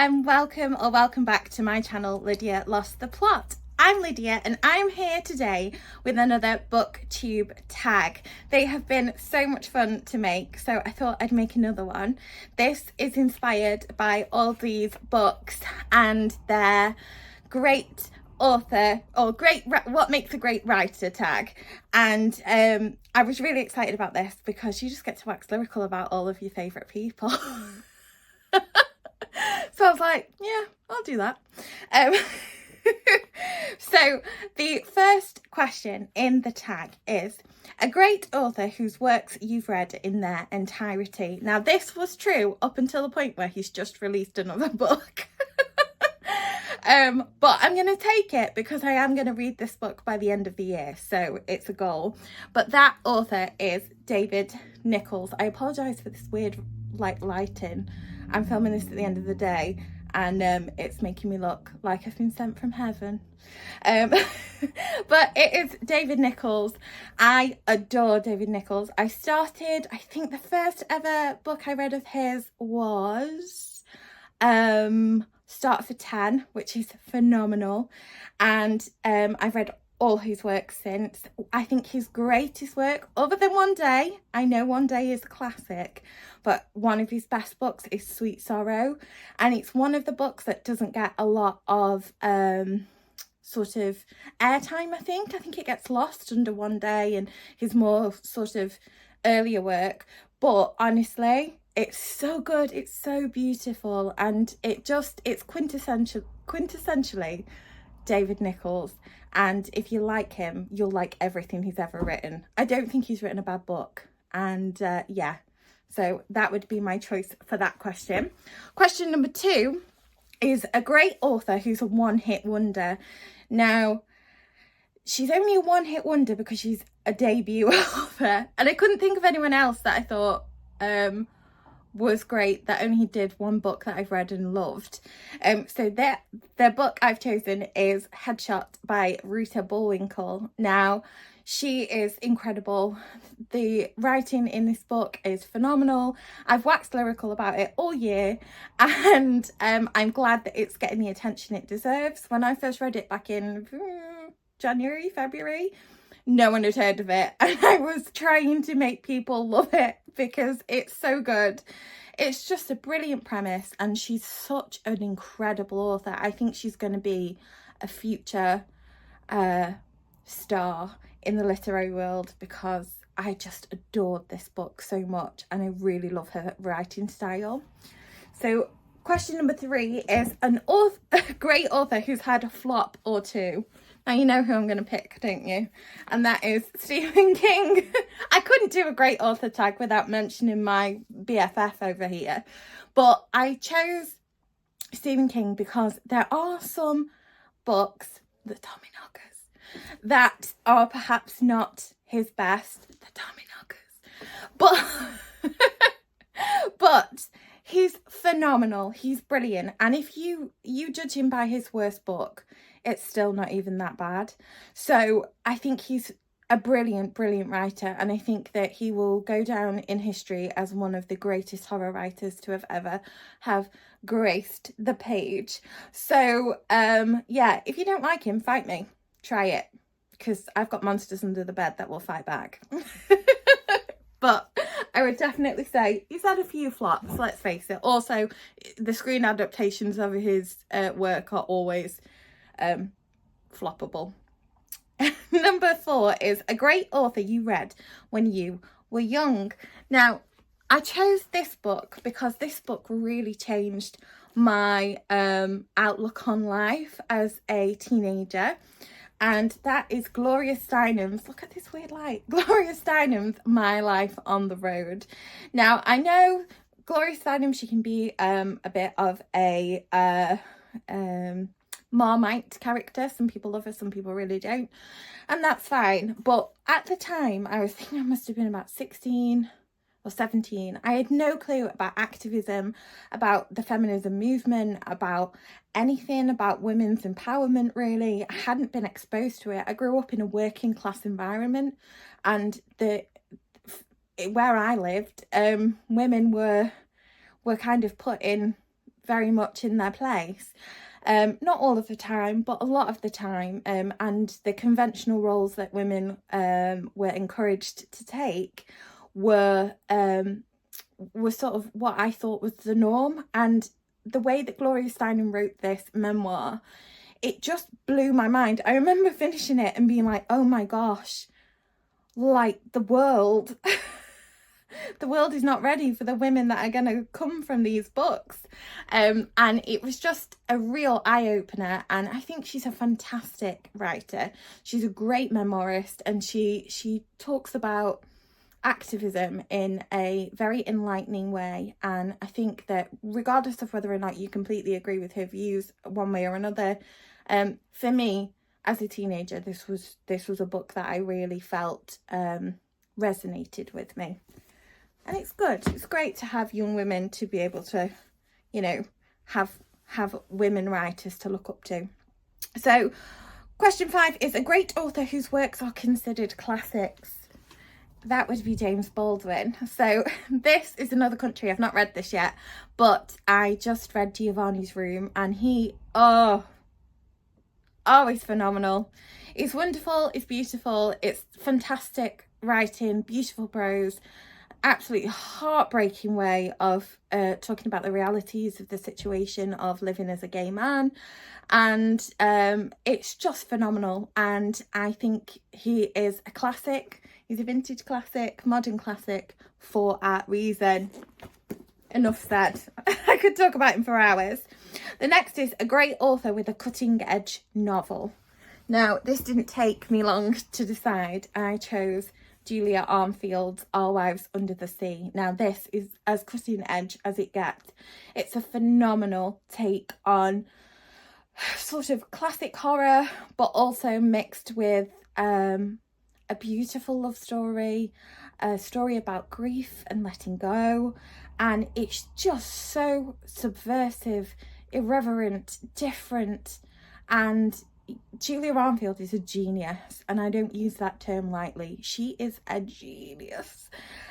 and welcome back to my channel, Lydia Lost the Plot. I'm Lydia and I'm here today with another booktube tag. They have been so much fun to make, so I thought I'd make another one. This is inspired by all these books and their great author or what makes a great writer tag, and I was really excited about this because you just get to wax lyrical about all of your favourite people. So I was like, yeah, I'll do that. So the first question in the tag is a great author whose works you've read in their entirety. Now this was true up until the point where he's just released another book. But I'm going to take it because I am going to read this book by the end of the year, so it's a goal. But that author is David Nicholls. I apologise for this weird lighting. I'm filming this at the end of the day and it's making me look like I've been sent from heaven. But it is David Nicholls. I adore David Nicholls. I think the first ever book I read of his was Start for 10, which is phenomenal, and I've read all his work since. I think his greatest work, other than One Day, I know One Day is a classic, but one of his best books is Sweet Sorrow, and it's one of the books that doesn't get a lot of sort of airtime. I think it gets lost under One Day and his more sort of earlier work, but honestly it's so good, it's so beautiful, and it's quintessentially David Nicholls. And if you like him, you'll like everything he's ever written. I don't think he's written a bad book. And yeah, so that would be my choice for that question. Question number 2 is a great author who's a one-hit wonder. Now, she's only a one-hit wonder because she's a debut author. And I couldn't think of anyone else that I thought was great that only did one book that I've read and loved. So their book I've chosen is Headshot by Rita Bullwinkle. Now, she is incredible. The writing in this book is phenomenal. I've waxed lyrical about it all year, and I'm glad that it's getting the attention it deserves. When I first read it back in January, February, no one had heard of it, and I was trying to make people love it because it's so good. It's just a brilliant premise, and she's such an incredible author. I think she's going to be a future star in the literary world because I just adored this book so much, and I really love her writing style. So question number 3 is a great author who's had a flop or two. Now you know who I'm going to pick, don't you? And that is Stephen King. I couldn't do a great author tag without mentioning my BFF over here. But I chose Stephen King because there are some books, the Tommyknockers, that are perhaps not his best. The Tommyknockers. But he's phenomenal. He's brilliant. And if you judge him by his worst book, it's still not even that bad. So I think he's a brilliant writer, and I think that he will go down in history as one of the greatest horror writers to have ever graced the page. So yeah, if you don't like him, fight me. Try it, because I've got monsters under the bed that will fight back. But I would definitely say he's had a few flops, let's face it. Also, the screen adaptations of his work are always floppable. Number 4 is a great author you read when you were young. Now, I chose this book because this book really changed my outlook on life as a teenager, and that is Gloria Steinem's, look at this weird light, Gloria Steinem's My Life on the Road. Now, I know Gloria Steinem, she can be a bit of a Marmite character. Some people love her, some people really don't, and that's fine. But at the time, I was thinking I must have been about 16 or 17. I had no clue about activism, about the feminism movement, about anything about women's empowerment, really. I hadn't been exposed to it. I grew up in a working class environment, and where I lived, women were kind of put in very much in their place. Not all of the time, but a lot of the time, and the conventional roles that women were encouraged to take were sort of what I thought was the norm. And the way that Gloria Steinem wrote this memoir, it just blew my mind. I remember finishing it and being like, oh my gosh, like the world the world is not ready for the women that are going to come from these books. And it was just a real eye-opener, and I think she's a fantastic writer. She's a great memoirist, and she talks about activism in a very enlightening way. And I think that regardless of whether or not you completely agree with her views one way or another, for me as a teenager, this was a book that I really felt resonated with me. And it's good. It's great to have young women to be able to, you know, have women writers to look up to. So question 5 is a great author whose works are considered classics. That would be James Baldwin. So this is another country. I've not read this yet, but I just read Giovanni's Room, and he's phenomenal. It's wonderful, it's beautiful, it's fantastic writing, beautiful prose, absolutely heartbreaking way of talking about the realities of the situation of living as a gay man, and it's just phenomenal. And I think he is a classic. He's a vintage classic, modern classic, for a reason. Enough said. I could talk about him for hours. The next is a great author with a cutting edge novel. Now, this didn't take me long to decide. I chose Julia Armfield's Our Wives Under the Sea. Now, this is as cutting edge as it gets. It's a phenomenal take on sort of classic horror, but also mixed with a beautiful love story, a story about grief and letting go. And it's just so subversive, irreverent, different. And Julia Armfield is a genius, and I don't use that term lightly. She is a genius.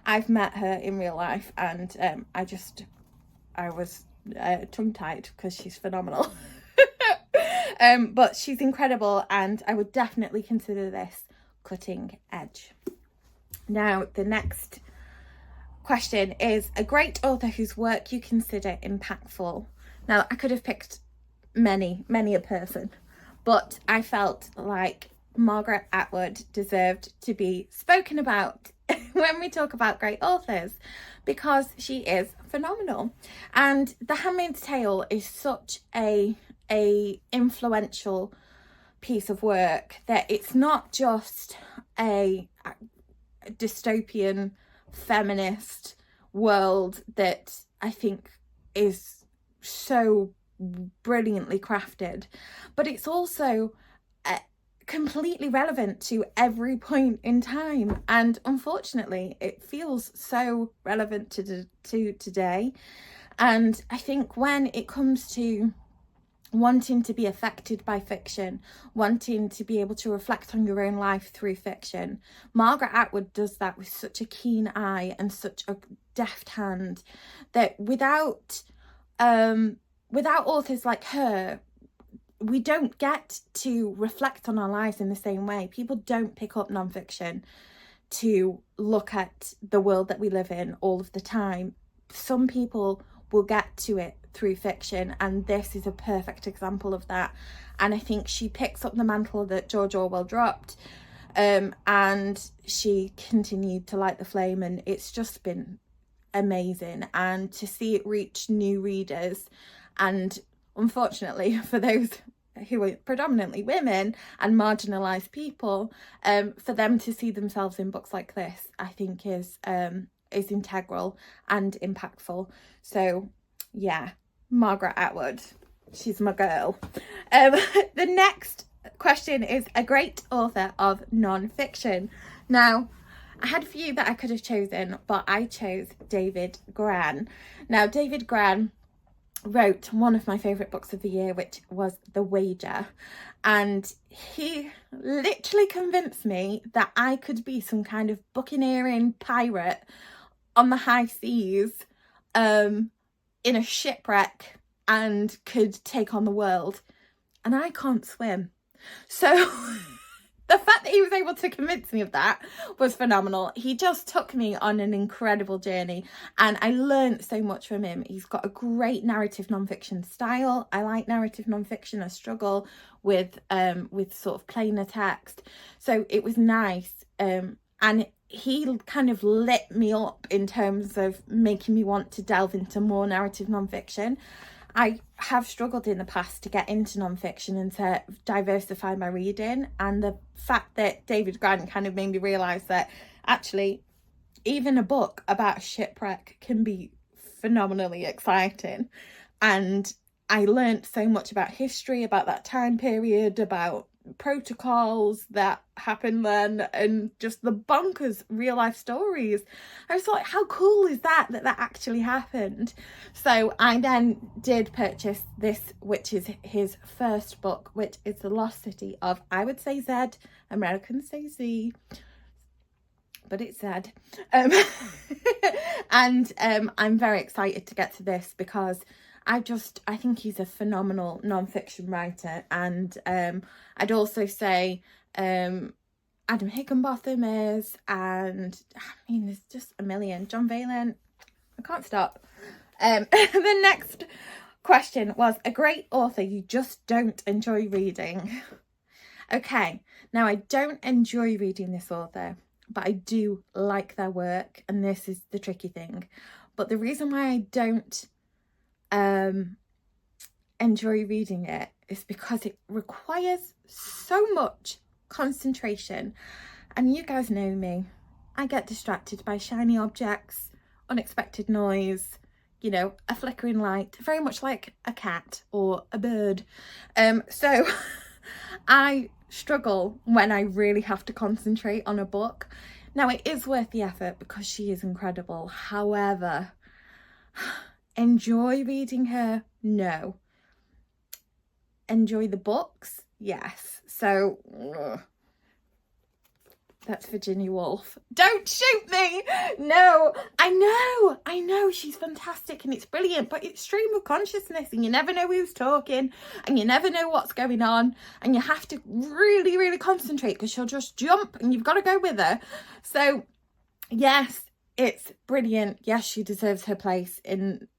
I've met her in real life, and I was tongue-tied because she's phenomenal. But she's incredible, and I would definitely consider this cutting edge. Now, the next question is a great author whose work you consider impactful. Now, I could have picked many a person, but I felt like Margaret Atwood deserved to be spoken about when we talk about great authors, because she is phenomenal. And The Handmaid's Tale is such a influential piece of work that it's not just a dystopian feminist world that I think is so brilliantly crafted, but it's also completely relevant to every point in time, and unfortunately it feels so relevant to today. And I think when it comes to wanting to be affected by fiction, wanting to be able to reflect on your own life through fiction, Margaret Atwood does that with such a keen eye and such a deft hand that without authors like her, we don't get to reflect on our lives in the same way. People don't pick up nonfiction to look at the world that we live in all of the time. Some people will get to it through fiction, and this is a perfect example of that. And I think she picks up the mantle that George Orwell dropped, and she continued to light the flame, and it's just been amazing. And to see it reach new readers, and unfortunately for those who are predominantly women and marginalised people, for them to see themselves in books like this, I think is integral and impactful. So yeah, Margaret Atwood, she's my girl. The next question is a great author of non-fiction. Now, I had a few that I could have chosen, but I chose David Grann. Now, David Grann wrote one of my favourite books of the year, which was The Wager, and he literally convinced me that I could be some kind of buccaneering pirate on the high seas, in a shipwreck, and could take on the world, and I can't swim. So the fact that he was able to convince me of that was phenomenal. He just took me on an incredible journey, and I learned so much from him. He's got a great narrative nonfiction style. I like narrative nonfiction. I struggle with sort of plainer text. So it was nice. And he kind of lit me up in terms of making me want to delve into more narrative nonfiction. I have struggled in the past to get into nonfiction and to diversify my reading, and the fact that David Grant kind of made me realise that actually even a book about a shipwreck can be phenomenally exciting. And I learnt so much about history, about that time period, about protocols that happened then, and just the bonkers real life stories. I was like, how cool is that actually happened? So I then did purchase this, which is his first book, which is The Lost City of, I would say Z, Americans say Z, but it's Z. And I'm very excited to get to this because I think he's a phenomenal non-fiction writer. And I'd also say Adam Higginbotham is, and I mean, there's just a million. John Valen, I can't stop. The next question was, a great author you just don't enjoy reading. Okay, now I don't enjoy reading this author, but I do like their work, and this is the tricky thing. But the reason why I don't enjoy reading it is because it requires so much concentration, and you guys know me, I get distracted by shiny objects, unexpected noise, you know, a flickering light, very much like a cat or a bird. So I struggle when I really have to concentrate on a book. Now, it is worth the effort because she is incredible. However, enjoy reading her? No. Enjoy the books? Yes. So that's Virginia Woolf. Don't shoot me! No, I know she's fantastic and it's brilliant, but it's stream of consciousness and you never know who's talking and you never know what's going on, and you have to really, really concentrate because she'll just jump and you've got to go with her. So yes, it's brilliant. Yes, she deserves her place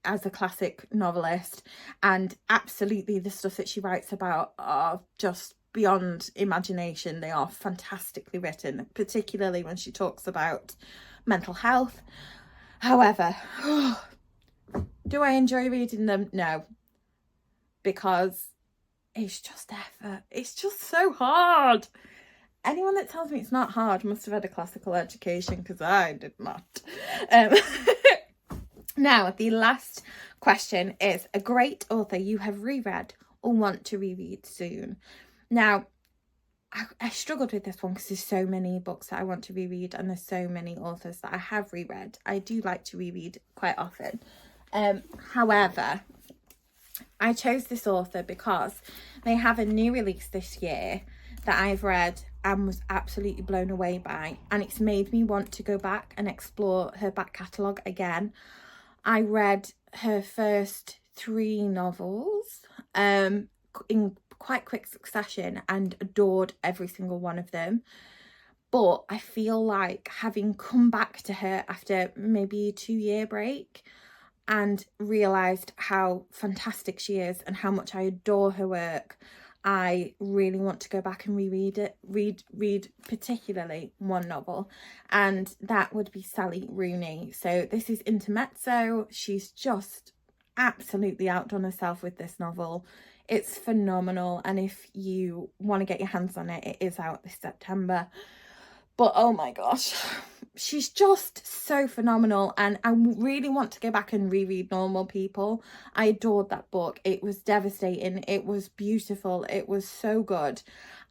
as a classic novelist, and absolutely the stuff that she writes about are just beyond imagination. They are fantastically written, particularly when she talks about mental health. However, do I enjoy reading them? No, because it's just effort. It's just so hard. Anyone that tells me it's not hard must have had a classical education, because I did not. Now, the last question is, a great author you have reread or want to reread soon. Now, I struggled with this one because there's so many books that I want to reread, and there's so many authors that I have reread. I do like to reread quite often. However, I chose this author because they have a new release this year that I've read and was absolutely blown away by, and it's made me want to go back and explore her back catalogue again. I read her first 3 novels in quite quick succession and adored every single one of them, but I feel like having come back to her after maybe a 2-year break and realised how fantastic she is and how much I adore her work, I really want to go back and reread it, read particularly one novel, and that would be Sally Rooney. So this is Intermezzo. She's just absolutely outdone herself with this novel. It's phenomenal, and if you want to get your hands on it, it is out this September. But oh my gosh, she's just so phenomenal, and I really want to go back and reread Normal People. I adored that book. It was devastating. It was beautiful. It was so good.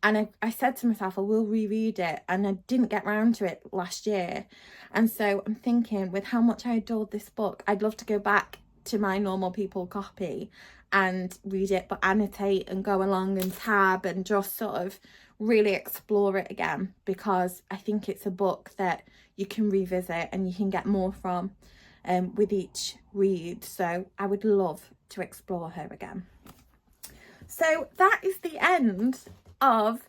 And I said to myself, I will reread it, and I didn't get round to it last year. And so I'm thinking, with how much I adored this book, I'd love to go back to my Normal People copy and read it, but annotate and go along and tab and just sort of really explore it again, because I think it's a book that you can revisit and you can get more from with each read. So I would love to explore her again. So that is the end of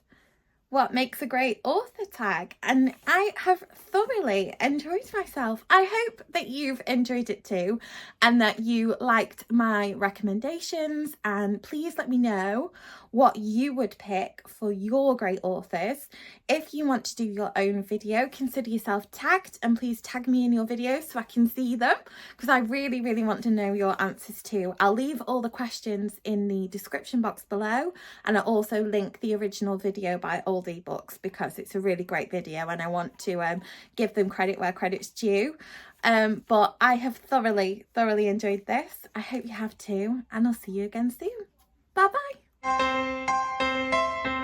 what makes a great author tag, and I have thoroughly enjoyed myself. I hope that you've enjoyed it too, and that you liked my recommendations, and please let me know what you would pick for your great authors. If you want to do your own video, consider yourself tagged, and please tag me in your videos so I can see them, because I really want to know your answers too. I'll leave all the questions in the description box below, and I'll also link the original video by Old Ebooks, because it's a really great video and I want to give them credit where credit's due. But I have thoroughly enjoyed this. I hope you have too, and I'll see you again soon. Bye bye.